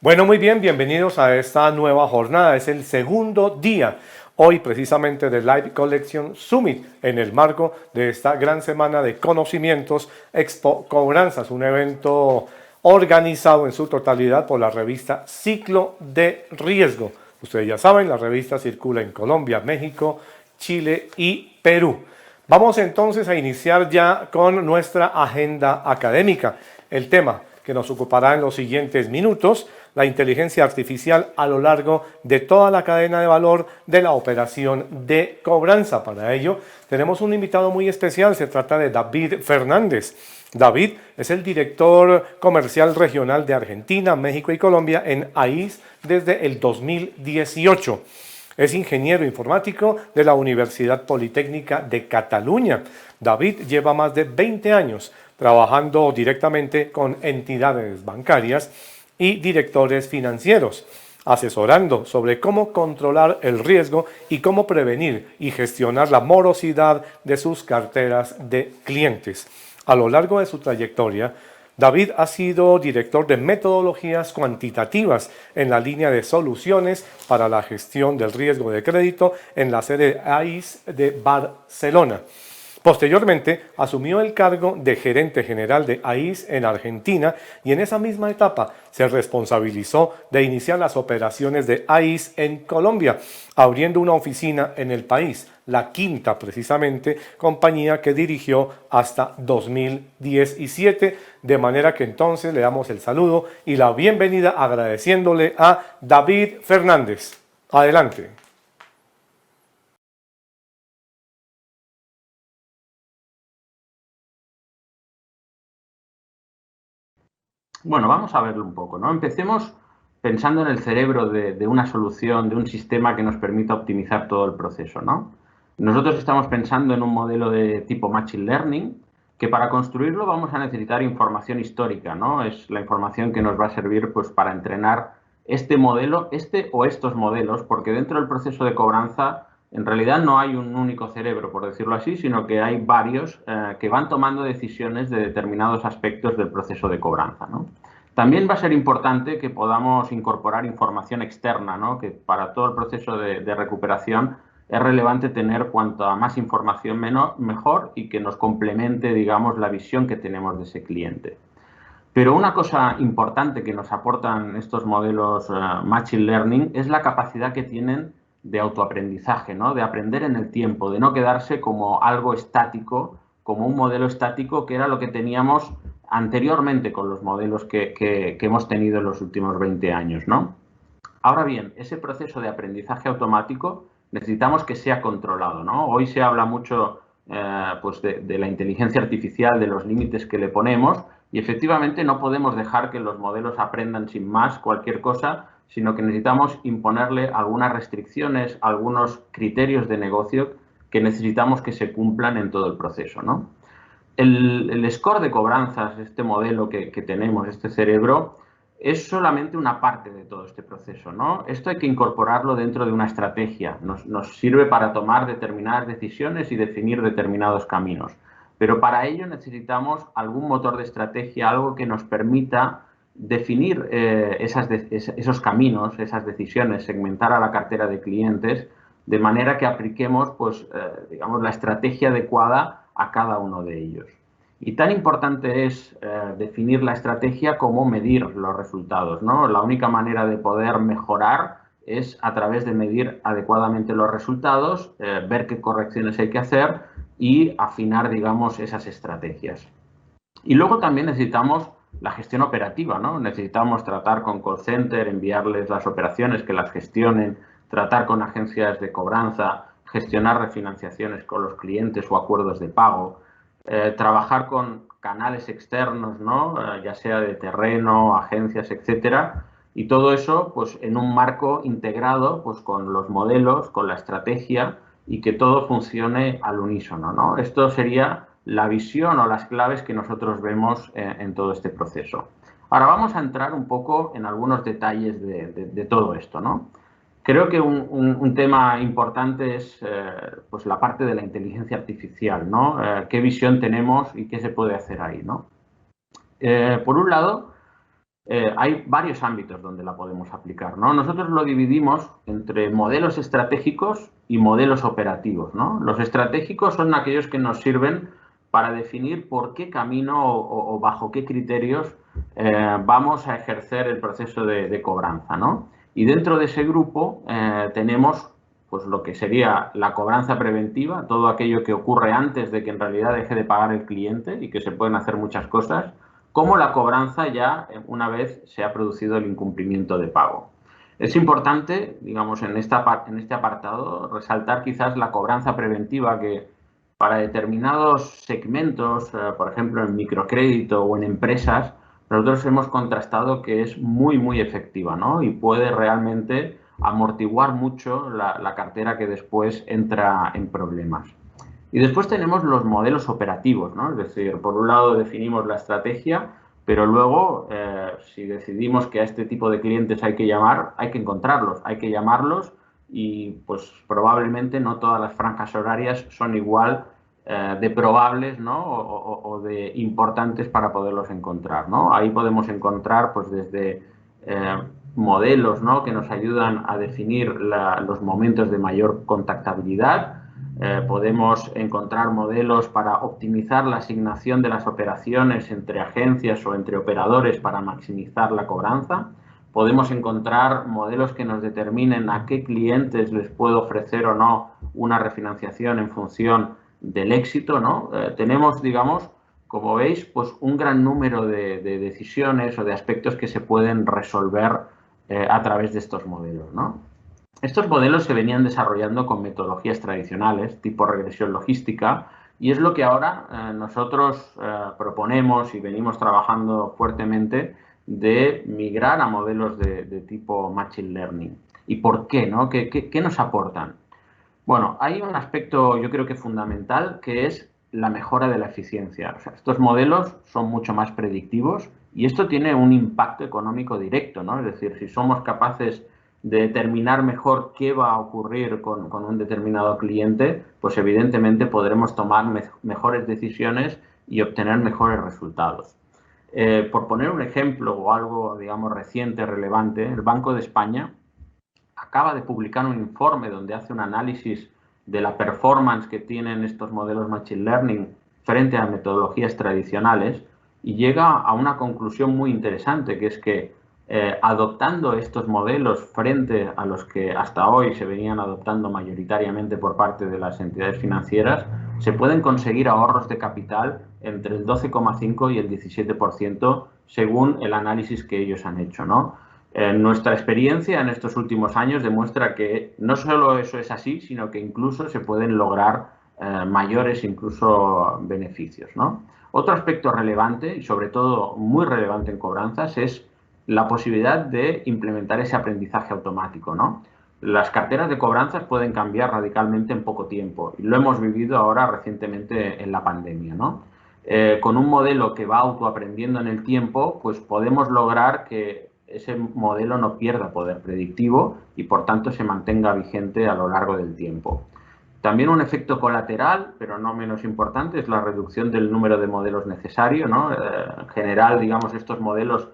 Bueno, muy bien, bienvenidos a esta nueva jornada. Es el segundo día, hoy precisamente, del Live Collection Summit, en el marco de esta gran semana de conocimientos Expo Cobranzas, un evento organizado en su totalidad por la revista Ciclo de Riesgo. Ustedes ya saben, la revista circula en Colombia, México, Chile y Perú. Vamos entonces a iniciar ya con nuestra agenda académica. El tema que nos ocupará en los siguientes minutos: la inteligencia artificial a lo largo de toda la cadena de valor de la operación de cobranza. Para ello tenemos un invitado muy especial, se trata de David Fernández. David es el director comercial regional de Argentina, México y Colombia en AIS desde el 2018. Es ingeniero informático de la Universidad Politécnica de Cataluña. David lleva más de 20 años trabajando directamente con entidades bancarias y directores financieros, asesorando sobre cómo controlar el riesgo y cómo prevenir y gestionar la morosidad de sus carteras de clientes. A lo largo de su trayectoria, David ha sido director de metodologías cuantitativas en la línea de soluciones para la gestión del riesgo de crédito en la sede AIS de Barcelona. Posteriormente, asumió el cargo de gerente general de AIS en Argentina y en esa misma etapa se responsabilizó de iniciar las operaciones de AIS en Colombia, abriendo una oficina en el país, la quinta precisamente compañía que dirigió hasta 2017, de manera que entonces le damos el saludo y la bienvenida agradeciéndole a David Fernández. Adelante. Bueno, vamos a verlo un poco, ¿no? Empecemos pensando en el cerebro de una solución, de un sistema que nos permita optimizar todo el proceso, ¿no? Nosotros estamos pensando en un modelo de tipo Machine Learning, que para construirlo vamos a necesitar información histórica, ¿no? Es la información que nos va a servir pues, para entrenar este modelo, este o estos modelos, porque dentro del proceso de cobranza en realidad no hay un único cerebro, por decirlo así, sino que hay varios que van tomando decisiones de determinados aspectos del proceso de cobranza, ¿no? También va a ser importante que podamos incorporar información externa, ¿no? Que para todo el proceso de recuperación es relevante tener cuanta más información mejor y que nos complemente, digamos, la visión que tenemos de ese cliente. Pero una cosa importante que nos aportan estos modelos Machine Learning es la capacidad que tienen de autoaprendizaje, ¿no? De aprender en el tiempo, de no quedarse como algo estático, como un modelo estático que era lo que teníamos anteriormente con los modelos que hemos tenido en los últimos 20 años, ¿no? Ahora bien, ese proceso de aprendizaje automático necesitamos que sea controlado, ¿no? Hoy se habla mucho pues de la inteligencia artificial, de los límites que le ponemos y efectivamente no podemos dejar que los modelos aprendan sin más cualquier cosa, sino que necesitamos imponerle algunas restricciones, algunos criterios de negocio que necesitamos que se cumplan en todo el proceso, ¿no? El score de cobranzas, este modelo que tenemos, este cerebro, es solamente una parte de todo este proceso, ¿no? Esto hay que incorporarlo dentro de una estrategia. Nos sirve para tomar determinadas decisiones y definir determinados caminos. Pero para ello necesitamos algún motor de estrategia, algo que nos permita definir esos caminos, esas decisiones, segmentar a la cartera de clientes, de manera que apliquemos, pues, digamos, la estrategia adecuada a cada uno de ellos. Y tan importante es definir la estrategia como medir los resultados, ¿no? La única manera de poder mejorar es a través de medir adecuadamente los resultados, ver qué correcciones hay que hacer y afinar, digamos, esas estrategias. Y luego también necesitamos la gestión operativa, ¿no? Necesitamos tratar con call center, enviarles las operaciones, que las gestionen, tratar con agencias de cobranza, gestionar refinanciaciones con los clientes o acuerdos de pago, trabajar con canales externos, ¿no? Ya sea de terreno, agencias, etcétera, y todo eso pues en un marco integrado pues con los modelos, con la estrategia y que todo funcione al unísono, ¿no? Esto sería la visión o las claves que nosotros vemos en todo este proceso. Ahora vamos a entrar un poco en algunos detalles de todo esto, ¿no? Creo que un tema importante es pues la parte de la inteligencia artificial, ¿no? ¿Qué visión tenemos y qué se puede hacer ahí, ¿no? Por un lado, hay varios ámbitos donde la podemos aplicar, ¿no? Nosotros lo dividimos entre modelos estratégicos y modelos operativos, ¿no? Los estratégicos son aquellos que nos sirven para definir por qué camino o bajo qué criterios vamos a ejercer el proceso de cobranza, ¿no? Y dentro de ese grupo tenemos pues lo que sería la cobranza preventiva, todo aquello que ocurre antes de que en realidad deje de pagar el cliente y que se pueden hacer muchas cosas, como la cobranza ya una vez se ha producido el incumplimiento de pago. Es importante, digamos, en este apartado, resaltar quizás la cobranza preventiva que para determinados segmentos, por ejemplo, en microcrédito o en empresas, nosotros hemos contrastado que es muy, muy efectiva, ¿no? Y puede realmente amortiguar mucho la cartera que después entra en problemas. Y después tenemos los modelos operativos, ¿no? Es decir, por un lado definimos la estrategia, pero luego, si decidimos que a este tipo de clientes hay que llamar, hay que encontrarlos, hay que llamarlos y pues probablemente no todas las franjas horarias son igual de probables, ¿no? o de importantes para poderlos encontrar, ¿no? Ahí podemos encontrar pues desde modelos, ¿no? Que nos ayudan a definir los momentos de mayor contactabilidad. Podemos encontrar modelos para optimizar la asignación de las operaciones entre agencias o entre operadores para maximizar la cobranza. Podemos encontrar modelos que nos determinen a qué clientes les puedo ofrecer o no una refinanciación en función del éxito, ¿no? Tenemos, digamos, como veis, pues un gran número de decisiones o de aspectos que se pueden resolver a través de estos modelos, ¿no? Estos modelos se venían desarrollando con metodologías tradicionales, tipo regresión logística, y es lo que ahora nosotros proponemos y venimos trabajando fuertemente de migrar a modelos de tipo Machine Learning. ¿Y por qué, no? ¿Qué nos aportan? Bueno, hay un aspecto yo creo que fundamental que es la mejora de la eficiencia. O sea, estos modelos son mucho más predictivos y esto tiene un impacto económico directo, ¿no? Es decir, si somos capaces de determinar mejor qué va a ocurrir con un determinado cliente, pues evidentemente podremos tomar mejores decisiones y obtener mejores resultados. Por poner un ejemplo o algo, digamos, reciente, relevante, el Banco de España acaba de publicar un informe donde hace un análisis de la performance que tienen estos modelos Machine Learning frente a metodologías tradicionales y llega a una conclusión muy interesante, que es que adoptando estos modelos frente a los que hasta hoy se venían adoptando mayoritariamente por parte de las entidades financieras, se pueden conseguir ahorros de capital entre el 12,5 y el 17% según el análisis que ellos han hecho, ¿no? Nuestra experiencia en estos últimos años demuestra que no solo eso es así, sino que incluso se pueden lograr mayores incluso beneficios, ¿no? Otro aspecto relevante y sobre todo muy relevante en cobranzas es la posibilidad de implementar ese aprendizaje automático, ¿no? Las carteras de cobranzas pueden cambiar radicalmente en poco tiempo y lo hemos vivido ahora recientemente en la pandemia, ¿no? Con un modelo que va autoaprendiendo en el tiempo, pues podemos lograr que ese modelo no pierda poder predictivo y por tanto se mantenga vigente a lo largo del tiempo. También un efecto colateral, pero no menos importante, es la reducción del número de modelos necesario, ¿no? En general, digamos, estos modelos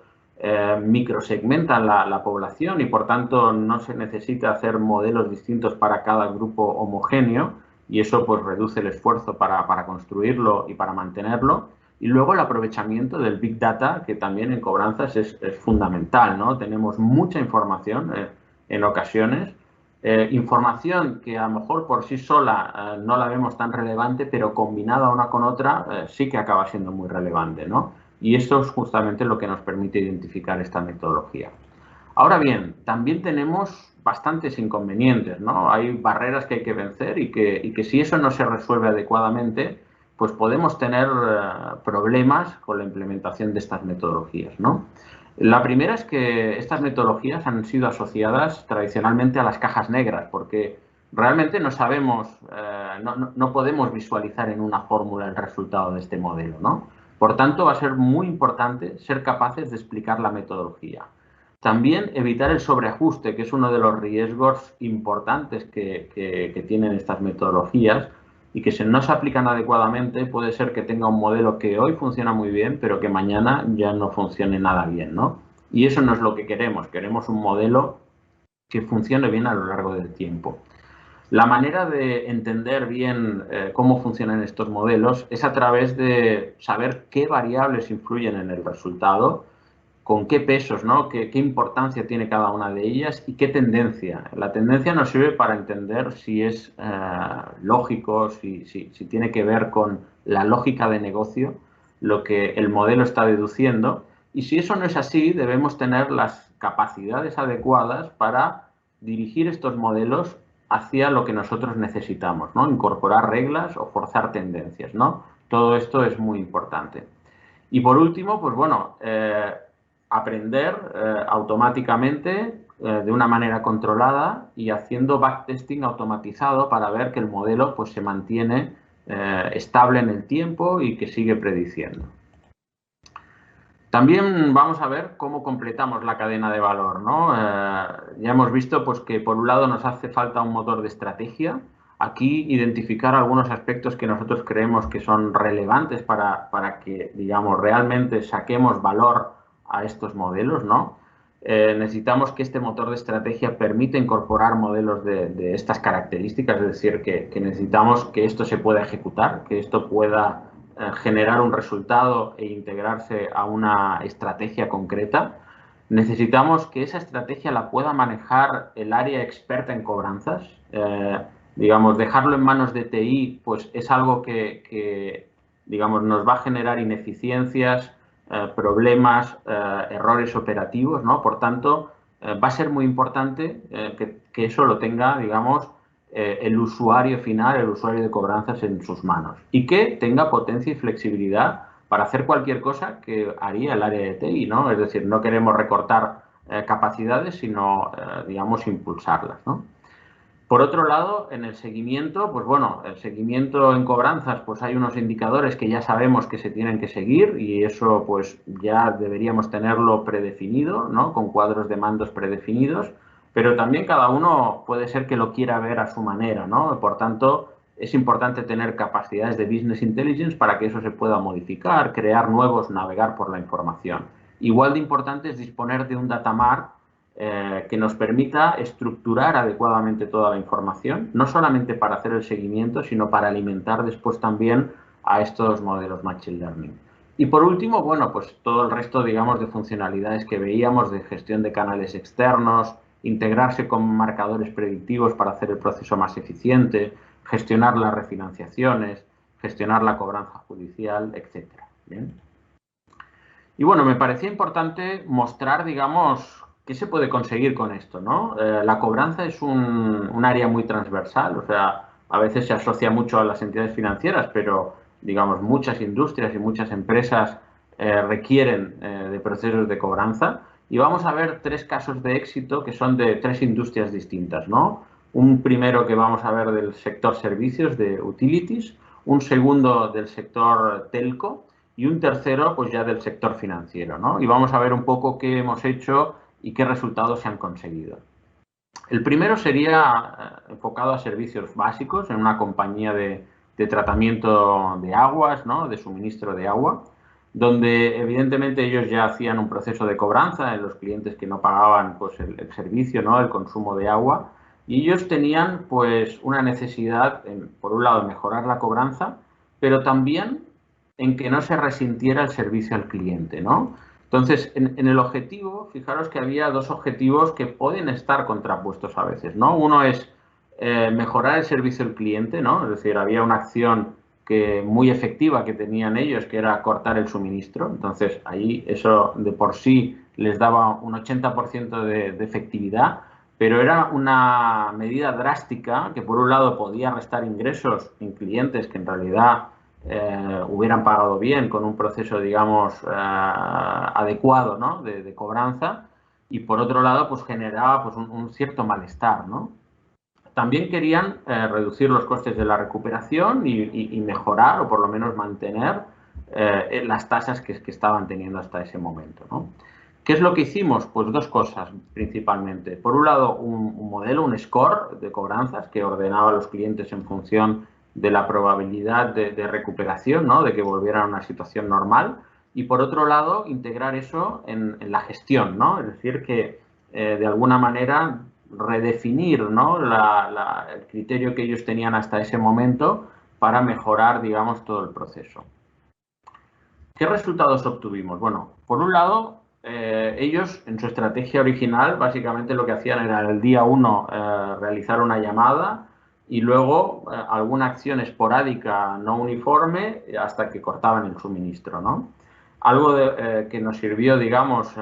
microsegmentan la población y por tanto no se necesita hacer modelos distintos para cada grupo homogéneo y eso pues reduce el esfuerzo para construirlo y para mantenerlo. Y luego el aprovechamiento del Big Data, que también en cobranzas es fundamental, ¿no? Tenemos mucha información en ocasiones, información que a lo mejor por sí sola no la vemos tan relevante, pero combinada una con otra sí que acaba siendo muy relevante, ¿no? Y eso es justamente lo que nos permite identificar esta metodología. Ahora bien, también tenemos bastantes inconvenientes, ¿no? Hay barreras que hay que vencer y que si eso no se resuelve adecuadamente, pues podemos tener problemas con la implementación de estas metodologías, ¿no? La primera es que estas metodologías han sido asociadas tradicionalmente a las cajas negras, porque realmente no sabemos, no podemos visualizar en una fórmula el resultado de este modelo, ¿no? Por tanto, va a ser muy importante ser capaces de explicar la metodología. También evitar el sobreajuste, que es uno de los riesgos importantes que tienen estas metodologías y que si no se aplican adecuadamente puede ser que tenga un modelo que hoy funciona muy bien, pero que mañana ya no funcione nada bien, ¿no? Y eso no es lo que queremos. Queremos un modelo que funcione bien a lo largo del tiempo. La manera de entender bien cómo funcionan estos modelos es a través de saber qué variables influyen en el resultado, con qué pesos, ¿no? Qué importancia tiene cada una de ellas y qué tendencia. La tendencia nos sirve para entender si es lógico, si tiene que ver con la lógica de negocio, lo que el modelo está deduciendo. Y si eso no es así, debemos tener las capacidades adecuadas para dirigir estos modelos hacia lo que nosotros necesitamos, ¿no? Incorporar reglas o forzar tendencias, ¿no? Todo esto es muy importante. Y por último, pues bueno, aprender automáticamente de una manera controlada y haciendo backtesting automatizado para ver que el modelo pues, se mantiene estable en el tiempo y que sigue prediciendo. También vamos a ver cómo completamos la cadena de valor, ¿no? Ya hemos visto pues, que por un lado nos hace falta un motor de estrategia. Aquí identificar algunos aspectos que nosotros creemos que son relevantes para que, digamos, realmente saquemos valor a estos modelos, ¿no? Necesitamos que este motor de estrategia permita incorporar modelos de estas características, es decir, que necesitamos que esto se pueda ejecutar, que esto pueda generar un resultado e integrarse a una estrategia concreta. Necesitamos que esa estrategia la pueda manejar el área experta en cobranzas. Digamos, dejarlo en manos de TI pues es algo que digamos, nos va a generar ineficiencias, problemas, errores operativos, ¿no? Por tanto, va a ser muy importante que eso lo tenga, digamos, el usuario final, el usuario de cobranzas en sus manos y que tenga potencia y flexibilidad para hacer cualquier cosa que haría el área de TI, ¿no? Es decir, no queremos recortar capacidades, sino, digamos, impulsarlas, ¿no? Por otro lado, en el seguimiento, pues bueno, el seguimiento en cobranzas, pues hay unos indicadores que ya sabemos que se tienen que seguir y eso pues ya deberíamos tenerlo predefinido, ¿no? Con cuadros de mandos predefinidos, pero también cada uno puede ser que lo quiera ver a su manera, ¿no? Por tanto, es importante tener capacidades de business intelligence para que eso se pueda modificar, crear nuevos, navegar por la información. Igual de importante es disponer de un data mart que nos permita estructurar adecuadamente toda la información, no solamente para hacer el seguimiento, sino para alimentar después también a estos modelos Machine Learning. Y por último, bueno, pues todo el resto, digamos, de funcionalidades que veíamos de gestión de canales externos, integrarse con marcadores predictivos para hacer el proceso más eficiente, gestionar las refinanciaciones, gestionar la cobranza judicial, etc. ¿Bien? Y bueno, me parecía importante mostrar, digamos, qué se puede conseguir con esto, ¿no? La cobranza es un área muy transversal, o sea, a veces se asocia mucho a las entidades financieras, pero, digamos, muchas industrias y muchas empresas requieren de procesos de cobranza. Y vamos a ver tres casos de éxito que son de tres industrias distintas, ¿no? Un primero que vamos a ver del sector servicios, de utilities, un segundo del sector telco, y un tercero pues ya del sector financiero, ¿no? Y vamos a ver un poco qué hemos hecho y qué resultados se han conseguido. El primero sería enfocado a servicios básicos en una compañía de tratamiento de aguas, ¿no? De suministro de agua, donde evidentemente ellos ya hacían un proceso de cobranza en los clientes que no pagaban pues, el servicio, ¿no? El consumo de agua, y ellos tenían pues una necesidad, por un lado, de mejorar la cobranza, pero también en que no se resintiera el servicio al cliente, ¿no? Entonces, en el objetivo, fijaros que había dos objetivos que pueden estar contrapuestos a veces, ¿no? Uno es mejorar el servicio al cliente, ¿no? Es decir, había una acción muy efectiva que tenían ellos, que era cortar el suministro. Entonces, ahí eso de por sí les daba un 80% de efectividad, pero era una medida drástica que, por un lado, podía restar ingresos en clientes que en realidad hubieran pagado bien con un proceso, digamos, adecuado, ¿no? de cobranza, y por otro lado, pues generaba pues, un cierto malestar, ¿no? También querían reducir los costes de la recuperación y mejorar o por lo menos mantener las tasas que estaban teniendo hasta ese momento, ¿no? ¿Qué es lo que hicimos? Pues dos cosas principalmente. Por un lado, un modelo, un score de cobranzas que ordenaba a los clientes en función de la probabilidad de recuperación, ¿no? De que volvieran a una situación normal. y por otro lado integrar eso en la gestión, ¿no? Es decir, que de alguna manera redefinir, ¿no? el criterio que ellos tenían hasta ese momento para mejorar, digamos, todo el proceso. ¿Qué resultados obtuvimos? Bueno, por un lado, ellos en su estrategia original básicamente lo que hacían era el día 1 realizar una llamada y luego alguna acción esporádica no uniforme hasta que cortaban el suministro, ¿no? Algo que nos sirvió, digamos,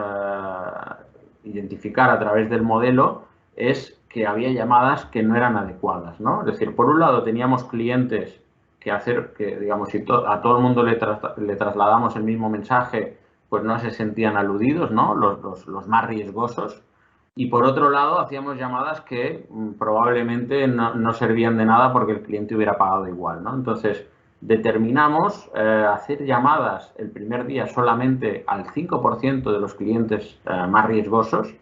identificar a través del modelo es que había llamadas que no eran adecuadas, ¿no? Es decir, por un lado teníamos clientes que digamos, si a todo el mundo le trasladamos el mismo mensaje, pues no se sentían aludidos, ¿no? Los más riesgosos. Y por otro lado, hacíamos llamadas que probablemente no servían de nada porque el cliente hubiera pagado igual, ¿no? Entonces, determinamos hacer llamadas el primer día solamente al 5% de los clientes más riesgosos,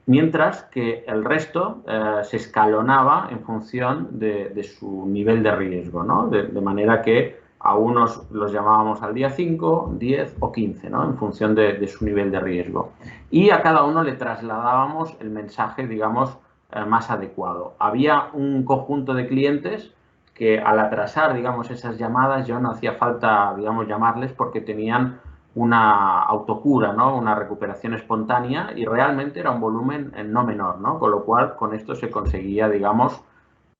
mientras que el resto se escalonaba en función de su nivel de riesgo, ¿no? De manera que a unos los llamábamos al día 5, 10 o 15, ¿no? En función de su nivel de riesgo. Y a cada uno le trasladábamos el mensaje, digamos, más adecuado. Había un conjunto de clientes que al atrasar, digamos, esas llamadas ya no hacía falta, digamos, llamarles porque tenían una autocura, ¿no? Una recuperación espontánea y realmente era un volumen no menor, ¿no? Con lo cual, con esto se conseguía, digamos,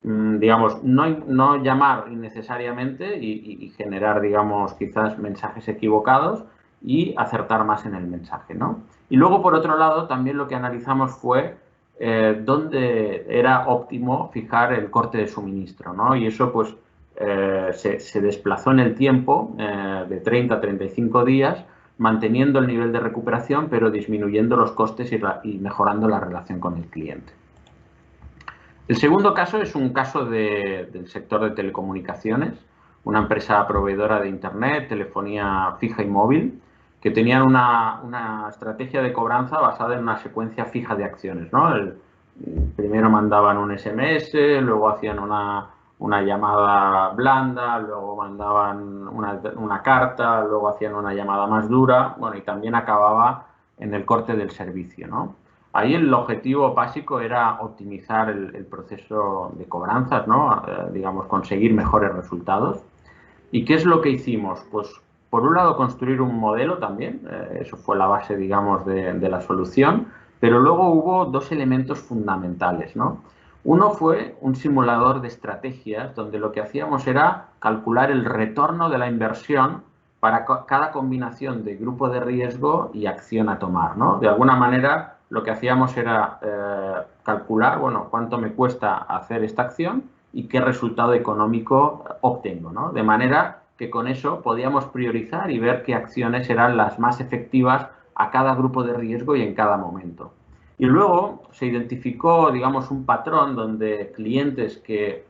no llamar innecesariamente y generar, digamos, quizás mensajes equivocados y acertar más en el mensaje, ¿no? Y luego, por otro lado, también lo que analizamos fue dónde era óptimo fijar el corte de suministro, ¿no? Y eso, pues, se desplazó en el tiempo de 30 a 35 días, manteniendo el nivel de recuperación, pero disminuyendo los costes y mejorando la relación con el cliente. El segundo caso es un caso del sector de telecomunicaciones, una empresa proveedora de Internet, telefonía fija y móvil, que tenían una estrategia de cobranza basada en una secuencia fija de acciones, ¿no? Primero mandaban un SMS, luego hacían una llamada blanda, luego mandaban una carta, luego hacían una llamada más dura, bueno, y también acababa en el corte del servicio, ¿no? Ahí el objetivo básico era optimizar el proceso de cobranzas, ¿no? Digamos, conseguir mejores resultados. ¿Y qué es lo que hicimos? Pues, por un lado, construir un modelo también, eso fue la base, digamos, de la solución, pero luego hubo dos elementos fundamentales, ¿no? Uno fue un simulador de estrategias donde lo que hacíamos era calcular el retorno de la inversión para cada combinación de grupo de riesgo y acción a tomar, ¿no? De alguna manera, lo que hacíamos era calcular, bueno, cuánto me cuesta hacer esta acción y qué resultado económico obtengo, ¿no? De manera que con eso podíamos priorizar y ver qué acciones eran las más efectivas a cada grupo de riesgo y en cada momento. Y luego se identificó, digamos, un patrón donde clientes que,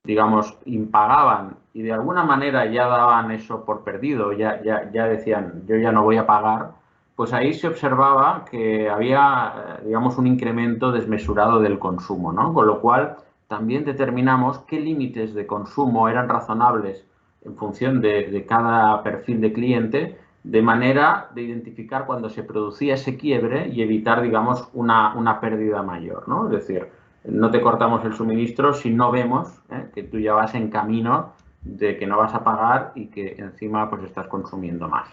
digamos, impagaban y de alguna manera ya daban eso por perdido, ya decían, yo ya no voy a pagar, pues ahí se observaba que había, digamos, un incremento desmesurado del consumo, ¿no? Con lo cual también determinamos qué límites de consumo eran razonables en función de cada perfil de cliente, de manera de identificar cuando se producía ese quiebre y evitar, digamos, una pérdida mayor, ¿no? Es decir, no te cortamos el suministro si no vemos que tú ya vas en camino de que no vas a pagar y que encima pues estás consumiendo más.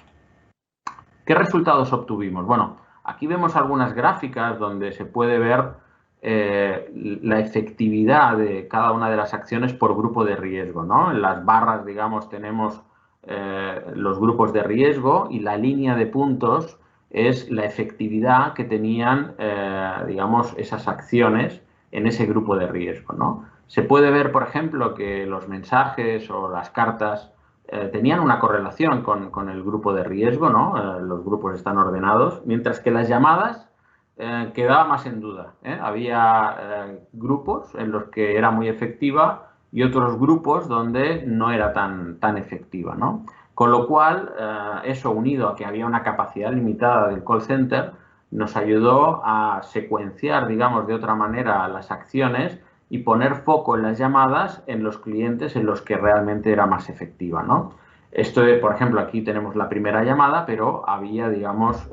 ¿Qué resultados obtuvimos? Bueno, aquí vemos algunas gráficas donde se puede ver la efectividad de cada una de las acciones por grupo de riesgo, ¿no? En las barras, digamos, tenemos los grupos de riesgo y la línea de puntos es la efectividad que tenían, digamos, esas acciones en ese grupo de riesgo, ¿no? Se puede ver, por ejemplo, que los mensajes o las cartas tenían una correlación con el grupo de riesgo, ¿no? Los grupos están ordenados, mientras que las llamadas quedaba más en duda. Había grupos en los que era muy efectiva y otros grupos donde no era tan efectiva, ¿no? Con lo cual, eso unido a que había una capacidad limitada del call center, nos ayudó a secuenciar, digamos, de otra manera las acciones y poner foco en las llamadas en los clientes en los que realmente era más efectiva, ¿no? Esto, por ejemplo, aquí tenemos la primera llamada, pero había, digamos,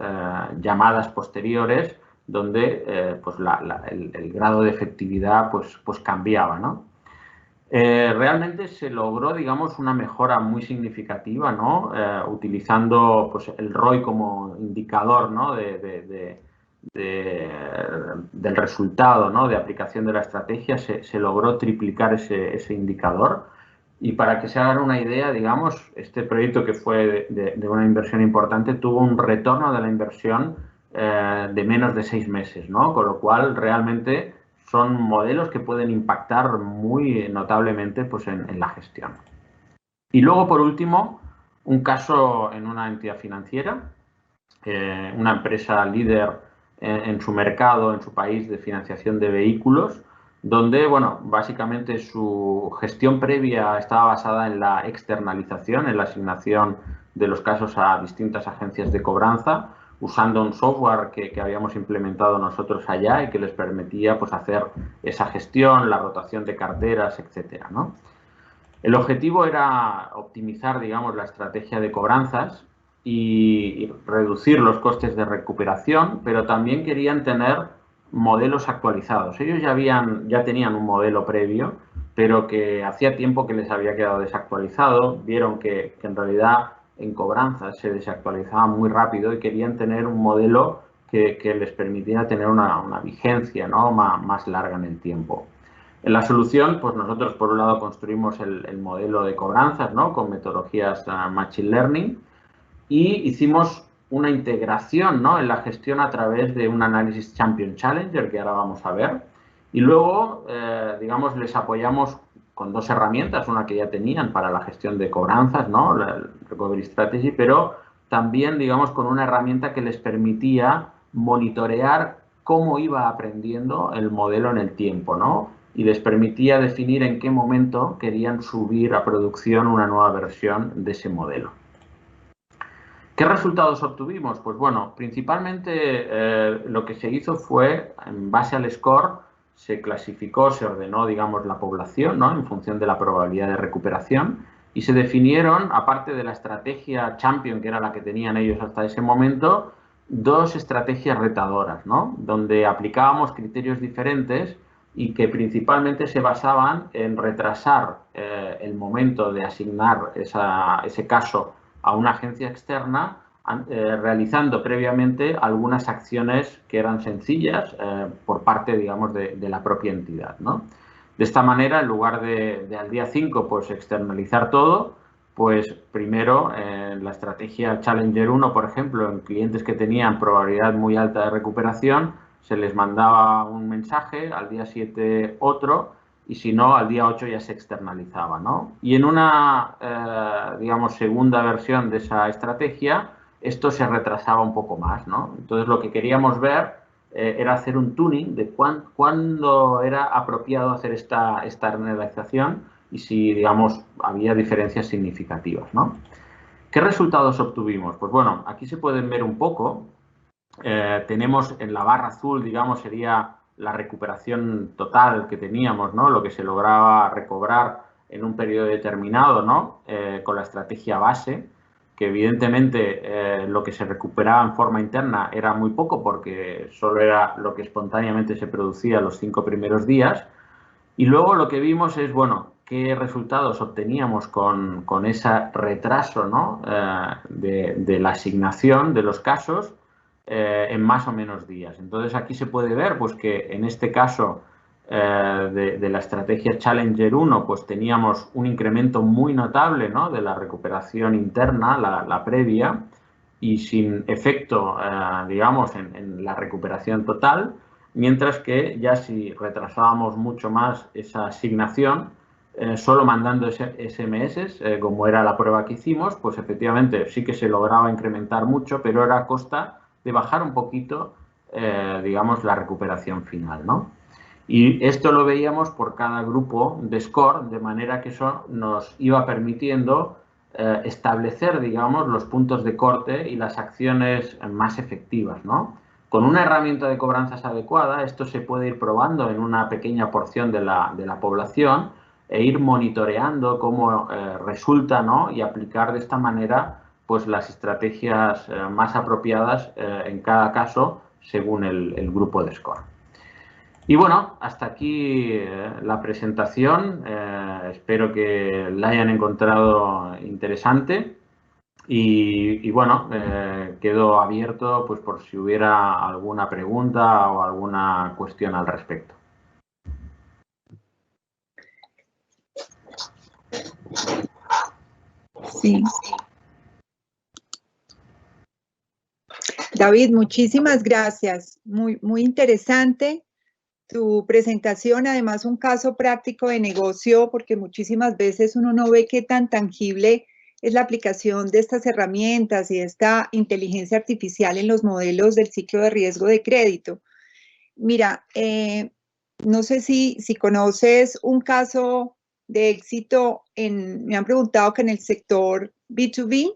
llamadas posteriores donde pues el grado de efectividad pues cambiaba, ¿no? Realmente se logró, digamos, una mejora muy significativa, ¿no? Utilizando pues, el ROI como indicador, ¿no? del resultado, ¿no? De aplicación de la estrategia, se logró triplicar ese indicador. Y para que se hagan una idea, digamos, este proyecto que fue de una inversión importante tuvo un retorno de la inversión de menos de 6 meses, ¿no? Con lo cual, realmente son modelos que pueden impactar muy notablemente pues, en la gestión. Y luego, por último, un caso en una entidad financiera, una empresa líder en su mercado, en su país de financiación de vehículos, donde, bueno, básicamente su gestión previa estaba basada en la externalización, en la asignación de los casos a distintas agencias de cobranza, usando un software que habíamos implementado nosotros allá y que les permitía pues, hacer esa gestión, la rotación de carteras, etcétera, ¿no? El objetivo era optimizar, digamos, la estrategia de cobranzas y reducir los costes de recuperación, pero también querían tener modelos actualizados. Ellos ya tenían un modelo previo, pero que hacía tiempo que les había quedado desactualizado. Vieron que en realidad en cobranzas se desactualizaba muy rápido y querían tener un modelo que les permitiera tener una vigencia, ¿no? más larga en el tiempo. En la solución, pues nosotros por un lado construimos el modelo de cobranzas, ¿no? Con metodologías Machine Learning, y hicimos una integración, ¿no? En la gestión a través de un análisis Champion Challenger, que ahora vamos a ver. Y luego, digamos, les apoyamos con 2 herramientas, una que ya tenían para la gestión de cobranzas, ¿no? La Recovery Strategy, pero también, digamos, con una herramienta que les permitía monitorear cómo iba aprendiendo el modelo en el tiempo, ¿no? Y les permitía definir en qué momento querían subir a producción una nueva versión de ese modelo. ¿Qué resultados obtuvimos? Pues bueno, principalmente lo que se hizo fue, en base al score, se clasificó, se ordenó, digamos, la población, ¿no? En función de la probabilidad de recuperación, y se definieron, aparte de la estrategia Champion, que era la que tenían ellos hasta ese momento, 2 estrategias retadoras, ¿no? Donde aplicábamos criterios diferentes y que principalmente se basaban en retrasar el momento de asignar ese caso a una agencia externa, realizando previamente algunas acciones que eran sencillas por parte, digamos, de la propia entidad, ¿no? De esta manera, en lugar de al día 5 pues externalizar todo, pues primero la estrategia Challenger 1, por ejemplo, en clientes que tenían probabilidad muy alta de recuperación, se les mandaba un mensaje, al día 7 otro, y si no, al día 8 ya se externalizaba, ¿no? Y en una, digamos, segunda versión de esa estrategia, esto se retrasaba un poco más, ¿no? Entonces, lo que queríamos ver era hacer un tuning de cuándo era apropiado hacer esta externalización y si, digamos, había diferencias significativas, ¿no? ¿Qué resultados obtuvimos? Pues bueno, aquí se pueden ver un poco. Tenemos en la barra azul, digamos, sería la recuperación total que teníamos, ¿no? Lo que se lograba recobrar en un periodo determinado, ¿no? Con la estrategia base, que evidentemente lo que se recuperaba en forma interna era muy poco porque solo era lo que espontáneamente se producía los 5 primeros días. Y luego lo que vimos es, bueno, qué resultados obteníamos con ese retraso, ¿no? de la asignación de los casos en más o menos días. Entonces aquí se puede ver pues, que en este caso de la estrategia Challenger 1 pues teníamos un incremento muy notable, ¿no? De la recuperación interna, la previa, y sin efecto, digamos, en la recuperación total, mientras que ya si retrasábamos mucho más esa asignación, solo mandando SMS, como era la prueba que hicimos, pues efectivamente sí que se lograba incrementar mucho, pero era a costa de bajar un poquito, digamos, la recuperación final, ¿no? Y esto lo veíamos por cada grupo de score, de manera que eso nos iba permitiendo establecer, digamos, los puntos de corte y las acciones más efectivas, ¿no? Con una herramienta de cobranzas adecuada, esto se puede ir probando en una pequeña porción de la población e ir monitoreando cómo resulta, ¿no? Y aplicar de esta manera pues las estrategias más apropiadas en cada caso según el grupo de score. Y bueno, hasta aquí la presentación. Espero que la hayan encontrado interesante. Y bueno, quedo abierto pues por si hubiera alguna pregunta o alguna cuestión al respecto. Sí. David, muchísimas gracias. Muy interesante tu presentación. Además, un caso práctico de negocio, porque muchísimas veces uno no ve qué tan tangible es la aplicación de estas herramientas y de esta inteligencia artificial en los modelos del ciclo de riesgo de crédito. Mira, no sé si conoces un caso de éxito me han preguntado que en el sector B2B,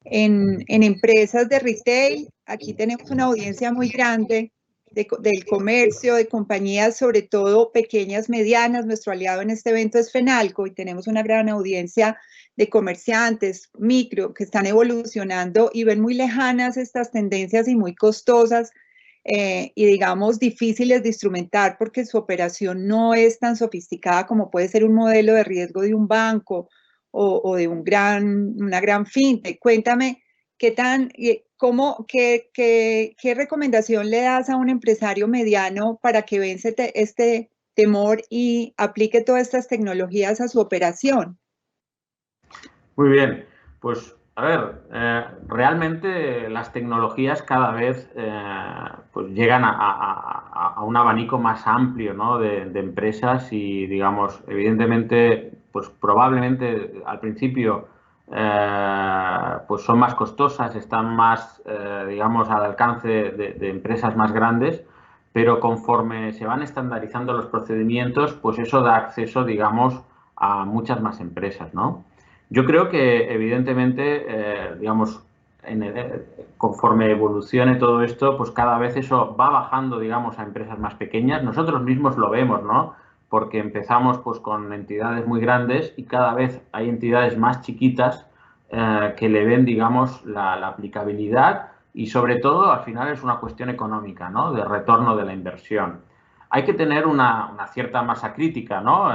en empresas de retail, aquí tenemos una audiencia muy grande del comercio, de compañías, sobre todo pequeñas, medianas. Nuestro aliado en este evento es Fenalco y tenemos una gran audiencia de comerciantes, micro, que están evolucionando y ven muy lejanas estas tendencias y muy costosas y digamos difíciles de instrumentar porque su operación no es tan sofisticada como puede ser un modelo de riesgo de un banco o de una gran fintech. Cuéntame, ¿qué recomendación le das a un empresario mediano para que vence este temor y aplique todas estas tecnologías a su operación? Muy bien, pues a ver, realmente las tecnologías cada vez pues llegan a un abanico más amplio, ¿no? de empresas y, digamos, evidentemente, pues probablemente al principio pues son más costosas, están más, digamos, al alcance de empresas más grandes, pero conforme se van estandarizando los procedimientos, pues eso da acceso, digamos, a muchas más empresas, ¿no? Yo creo que, evidentemente, digamos, conforme evolucione todo esto, pues cada vez eso va bajando, digamos, a empresas más pequeñas. Nosotros mismos lo vemos, ¿no? Porque empezamos pues con entidades muy grandes y cada vez hay entidades más chiquitas que le ven, digamos, la aplicabilidad y sobre todo al final es una cuestión económica, ¿no? De retorno de la inversión. Hay que tener una cierta masa crítica, ¿no?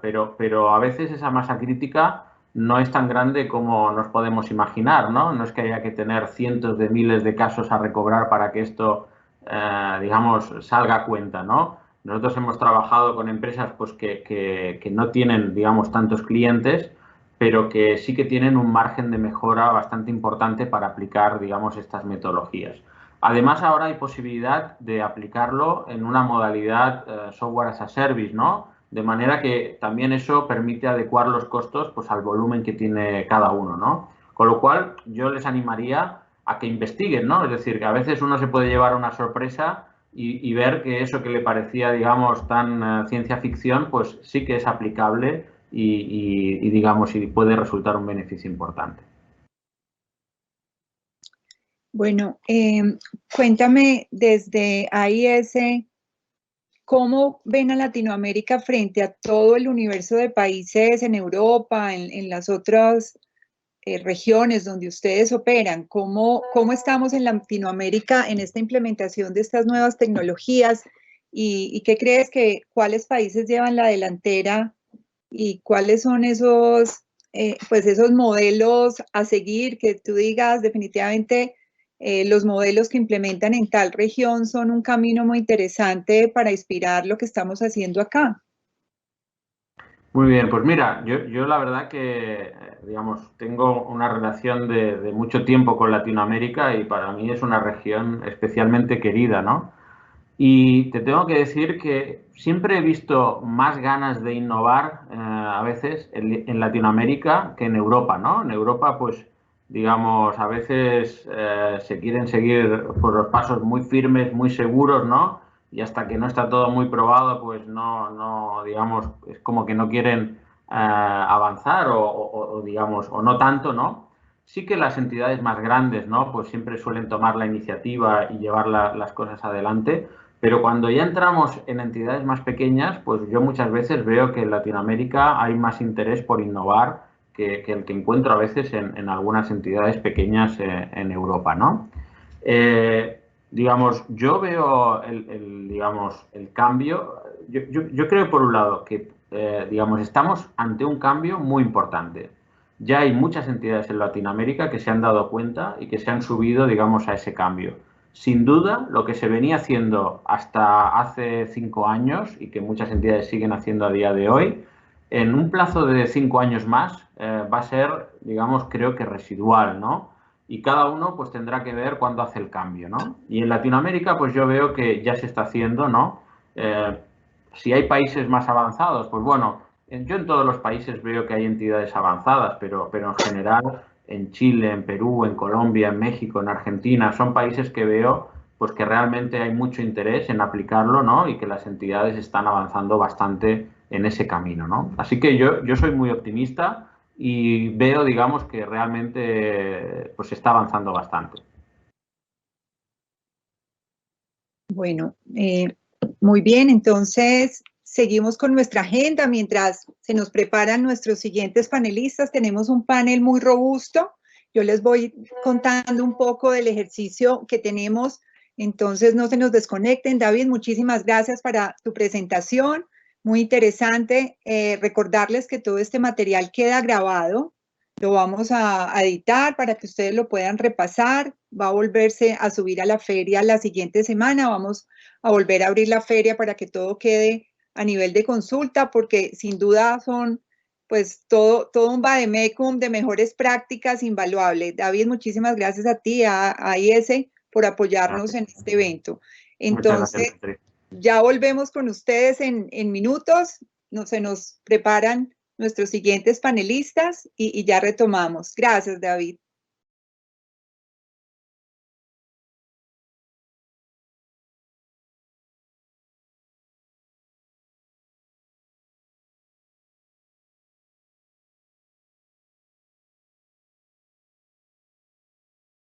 Pero a veces esa masa crítica no es tan grande como nos podemos imaginar, ¿no? No es que haya que tener cientos de miles de casos a recobrar para que esto, digamos, salga a cuenta, ¿no? Nosotros hemos trabajado con empresas pues, que no tienen, digamos, tantos clientes, pero que sí que tienen un margen de mejora bastante importante para aplicar, digamos, estas metodologías. Además, ahora hay posibilidad de aplicarlo en una modalidad software as a service, ¿no? De manera que también eso permite adecuar los costos pues, al volumen que tiene cada uno, ¿no? Con lo cual, yo les animaría a que investiguen, ¿no? Es decir, que a veces uno se puede llevar una sorpresa y ver que eso que le parecía, digamos, tan ciencia ficción, pues sí que es aplicable y digamos, y puede resultar un beneficio importante. Bueno, cuéntame desde AIS, ¿cómo ven a Latinoamérica frente a todo el universo de países en Europa, en las otras regiones donde ustedes operan? ¿Cómo estamos en Latinoamérica en esta implementación de estas nuevas tecnologías? ¿Y qué crees cuáles países llevan la delantera y cuáles son esos modelos a seguir que tú digas definitivamente los modelos que implementan en tal región son un camino muy interesante para inspirar lo que estamos haciendo acá? Muy bien, pues mira, yo la verdad que, digamos, tengo una relación de mucho tiempo con Latinoamérica y para mí es una región especialmente querida, ¿no? Y te tengo que decir que siempre he visto más ganas de innovar a veces en Latinoamérica que en Europa, ¿no? En Europa, pues, digamos, a veces se quieren seguir por los pasos muy firmes, muy seguros, ¿no? Y hasta que no está todo muy probado, pues no digamos, es como que no quieren avanzar digamos, o no tanto, ¿no? Sí que las entidades más grandes, ¿no? Pues siempre suelen tomar la iniciativa y llevar las cosas adelante. Pero cuando ya entramos en entidades más pequeñas, pues yo muchas veces veo que en Latinoamérica hay más interés por innovar que el que encuentro a veces en algunas entidades pequeñas en Europa, ¿no? Digamos, yo veo el cambio. Yo creo, por un lado, que digamos, estamos ante un cambio muy importante. Ya hay muchas entidades en Latinoamérica que se han dado cuenta y que se han subido, digamos, a ese cambio. Sin duda, lo que se venía haciendo hasta hace 5 años y que muchas entidades siguen haciendo a día de hoy, en un plazo de 5 años más va a ser, digamos, creo que residual, ¿no? Y cada uno pues tendrá que ver cuándo hace el cambio, ¿no? Y en Latinoamérica pues yo veo que ya se está haciendo, ¿no? Si hay países más avanzados, pues bueno, yo en todos los países veo que hay entidades avanzadas, pero en general en Chile, en Perú, en Colombia, en México, en Argentina, son países que veo pues que realmente hay mucho interés en aplicarlo, ¿no? Y que las entidades están avanzando bastante en ese camino, ¿no? Así que yo soy muy optimista y veo, digamos, que realmente pues está avanzando bastante. Bueno, muy bien, entonces seguimos con nuestra agenda mientras se nos preparan nuestros siguientes panelistas. Tenemos un panel muy robusto. Yo les voy contando un poco del ejercicio que tenemos, entonces no se nos desconecten. David, muchísimas gracias para tu presentación, muy interesante. Recordarles que todo este material queda grabado. Lo vamos a editar para que ustedes lo puedan repasar. Va a volverse a subir a la feria la siguiente semana. Vamos a volver a abrir la feria para que todo quede a nivel de consulta, porque sin duda son pues todo un vademecum de mejores prácticas invaluable. David, muchísimas gracias a ti, a IS, por apoyarnos en este evento. Entonces, ya volvemos con ustedes en minutos. Se nos preparan nuestros siguientes panelistas y ya retomamos. Gracias, David.